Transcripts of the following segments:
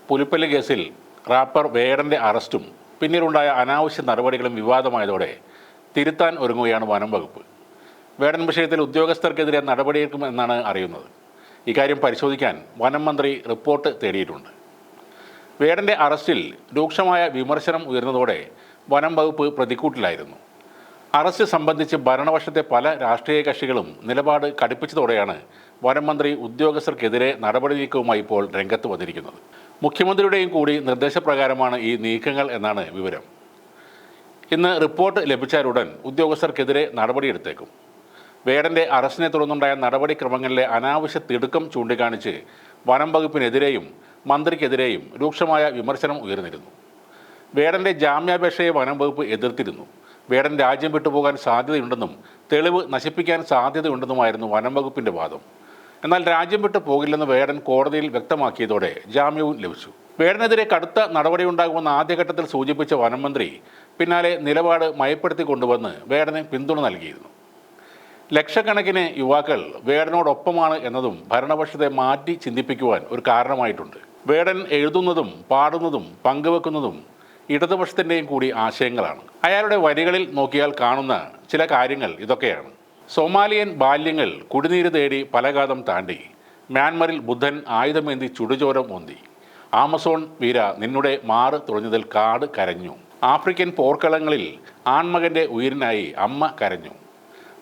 പുലിപ്പല്ലി കേസിൽ റാപ്പർ വേടൻ്റെ അറസ്റ്റും പിന്നീടുണ്ടായ അനാവശ്യ നടപടികളും വിവാദമായതോടെ തിരുത്താൻ ഒരുങ്ങുകയാണ് വനം വകുപ്പ്. വേടൻ വിഷയത്തിൽ ഉദ്യോഗസ്ഥർക്കെതിരെ നടപടിയെടുക്കുമെന്നാണ് അറിയുന്നത്. ഇക്കാര്യം പരിശോധിക്കാൻ വനം മന്ത്രി റിപ്പോർട്ട് തേടിയിട്ടുണ്ട്. വേടൻ്റെ അറസ്റ്റിൽ രൂക്ഷമായ വിമർശനം ഉയർന്നതോടെ വനം വകുപ്പ് പ്രതിക്കൂട്ടിലായിരുന്നു. അറസ്റ്റ് സംബന്ധിച്ച് ഭരണപക്ഷത്തെ പല രാഷ്ട്രീയ കക്ഷികളും നിലപാട് കടുപ്പിച്ചതോടെയാണ് വനം മന്ത്രി ഉദ്യോഗസ്ഥർക്കെതിരെ നടപടി നീക്കവുമായി ഇപ്പോൾ രംഗത്ത് വന്നിരിക്കുന്നത്. മുഖ്യമന്ത്രിയുടെയും കൂടി നിർദ്ദേശപ്രകാരമാണ് ഈ നീക്കങ്ങൾ എന്നാണ് വിവരം. ഇന്ന് റിപ്പോർട്ട് ലഭിച്ചാലുടൻ ഉദ്യോഗസ്ഥർക്കെതിരെ നടപടിയെടുത്തേക്കും. വേടൻ്റെ അറസ്റ്റിനെ തുടർന്നുണ്ടായ നടപടിക്രമങ്ങളിലെ അനാവശ്യ തിടുക്കം ചൂണ്ടിക്കാണിച്ച് വനം വകുപ്പിനെതിരെയും മന്ത്രിക്കെതിരെയും രൂക്ഷമായ വിമർശനം ഉയർന്നിരുന്നു. വേടൻ്റെ ജാമ്യാപേക്ഷയെ വനം വകുപ്പ് എതിർത്തിരുന്നു. വേടൻ രാജ്യം വിട്ടുപോകാൻ സാധ്യതയുണ്ടെന്നും തെളിവ് നശിപ്പിക്കാൻ സാധ്യതയുണ്ടെന്നുമായിരുന്നു വനം വകുപ്പിൻ്റെ വാദം. എന്നാൽ രാജ്യം വിട്ടു പോകില്ലെന്ന് വേടൻ കോടതിയിൽ വ്യക്തമാക്കിയതോടെ ജാമ്യവും ലഭിച്ചു. വേടനെതിരെ കടുത്ത നടപടിയുണ്ടാകുമെന്ന് ആദ്യഘട്ടത്തിൽ സൂചിപ്പിച്ച വനം മന്ത്രി പിന്നാലെ നിലപാട് മയപ്പെടുത്തി കൊണ്ടുവന്ന് വേടന് പിന്തുണ നൽകിയിരുന്നു. ലക്ഷക്കണക്കിന് യുവാക്കൾ വേടനോടൊപ്പമാണ് എന്നതും ഭരണപക്ഷത്തെ മാറ്റി ചിന്തിപ്പിക്കുവാൻ ഒരു കാരണമായിട്ടുണ്ട്. വേടൻ എഴുതുന്നതും പാടുന്നതും പങ്കുവെക്കുന്നതും ഇടതുപക്ഷത്തിൻ്റെയും കൂടി ആശയങ്ങളാണ്. അയാളുടെ വരികളിൽ നോക്കിയാൽ കാണുന്ന ചില കാര്യങ്ങൾ ഇതൊക്കെയാണ്. സോമാലിയൻ ബാല്യങ്ങൾ കുടിനീര് തേടി പലഘാതം താണ്ടി, മ്യാൻമറിൽ ബുദ്ധൻ ആയുധമേന്തി ചുടുചോരം ഓന്തി, ആമസോൺ വീര നിന്നുടെ മാറ് തുറഞ്ഞതിൽ കാട് കരഞ്ഞു, ആഫ്രിക്കൻ പോർക്കളങ്ങളിൽ ആൺമകൻ്റെ ഉയിരിനായി അമ്മ കരഞ്ഞു,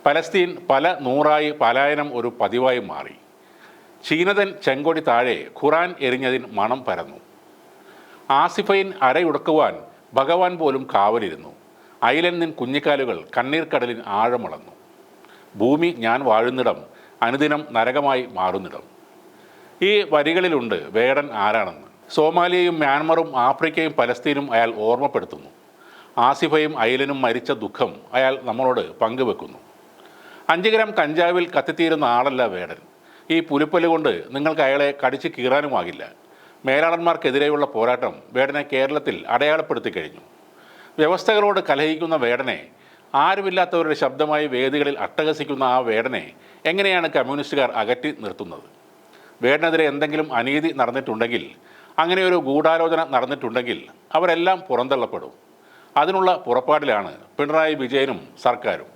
പലസ്തീൻ പല നൂറായി പലായനം ഒരു പതിവായി മാറി, ചീനതൻ ചെങ്കൊടി താഴെ ഖുറാൻ എറിഞ്ഞതിൻ മണം പരന്നു, ആസിഫയിൻ അരയുടക്കുവാൻ ഭഗവാൻ പോലും കാവലിരുന്നു, അയിലൻ നിൻ കുഞ്ഞിക്കാലുകൾ കണ്ണീർ കടലിൻ ആഴമളന്നു, ഭൂമി ഞാൻ വാഴുന്നിടം അനുദിനം നരകമായി മാറുന്നിടം. ഈ വരികളിലുണ്ട് വേടൻ ആരാണെന്ന്. സോമാലിയയും മ്യാൻമറും ആഫ്രിക്കയും പലസ്തീനും അയാൾ ഓർമ്മപ്പെടുത്തുന്നു. ആസിഫയും അയിലനും മരിച്ച ദുഃഖം അയാൾ നമ്മളോട് പങ്കുവെക്കുന്നു. 5 ഗ്രാം കഞ്ചാവിൽ കത്തിത്തീരുന്ന ആളല്ല വേടൻ. ഈ പുലിപ്പല്ല് കൊണ്ട് നിങ്ങൾക്ക് അയാളെ കടിച്ച് കീറാനുമാകില്ല. മേലാളന്മാർക്കെതിരെയുള്ള പോരാട്ടം വേടനെ കേരളത്തിൽ അടയാളപ്പെടുത്തി കഴിഞ്ഞു. വ്യവസ്ഥകളോട് കലഹിക്കുന്ന വേടനെ, ആരുമില്ലാത്തവരുടെ ശബ്ദമായി വേദികളിൽ അട്ടഹസിക്കുന്ന ആ വേടനെ എങ്ങനെയാണ് കമ്മ്യൂണിസ്റ്റുകാർ അകറ്റി നിർത്തുന്നത്? വേടനെതിരെ എന്തെങ്കിലും അനീതി നടന്നിട്ടുണ്ടെങ്കിൽ, അങ്ങനെയൊരു ഗൂഢാലോചന നടന്നിട്ടുണ്ടെങ്കിൽ അവരെല്ലാം പുറന്തള്ളപ്പെടും. അതിനുള്ള പുറപ്പാടിലാണ് പിണറായി വിജയനും സർക്കാരും.